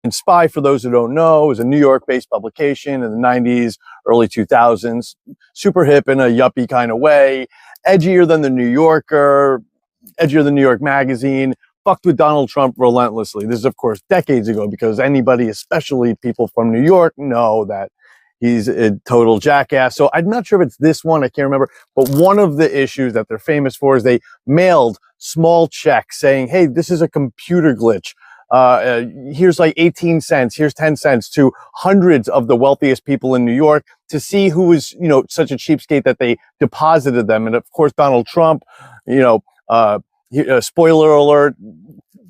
And Spy, for those who don't know, is a New York-based publication in the 90s, early 2000s. Super hip in a yuppie kind of way, edgier than the New Yorker, edgier than New York Magazine, fucked with Donald Trump relentlessly. This is, of course, decades ago, because anybody, especially people from New York, know that he's a total jackass. So I'm not sure if it's this one, I can't remember, but one of the issues that they're famous for is they mailed small checks saying, hey, this is a computer glitch. Here's like 18 cents, here's 10 cents to hundreds of the wealthiest people in New York to see who was, such a cheapskate that they deposited them. And of course, Donald Trump, spoiler alert,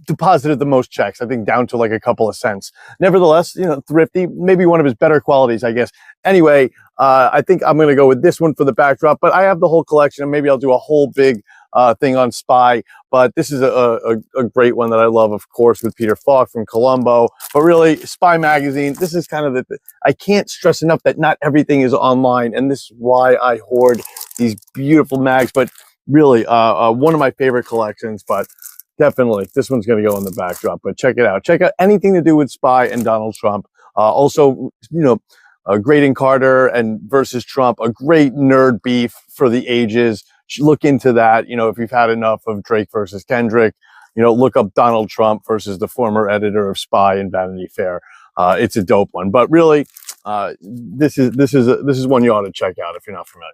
deposited the most checks, I think down to like a couple of cents. Nevertheless, thrifty, maybe one of his better qualities, I guess. Anyway, I think I'm going to go with this one for the backdrop, but I have the whole collection, and maybe I'll do a whole big thing on Spy. But this is a great one that I love, of course, with Peter Falk from Columbo. But really, Spy magazine, this is kind of I can't stress enough that not everything is online, and this is why I hoard these beautiful mags. But really, one of my favorite collections. But definitely, this one's going to go in the backdrop. But check it out. Check out anything to do with Spy and Donald Trump. Also, Graydon Carter and versus Trump, a great nerd beef for the ages. Look into that. If you've had enough of Drake versus Kendrick, look up Donald Trump versus the former editor of Spy and Vanity Fair. It's a dope one. But really, this is one you ought to check out if you're not familiar.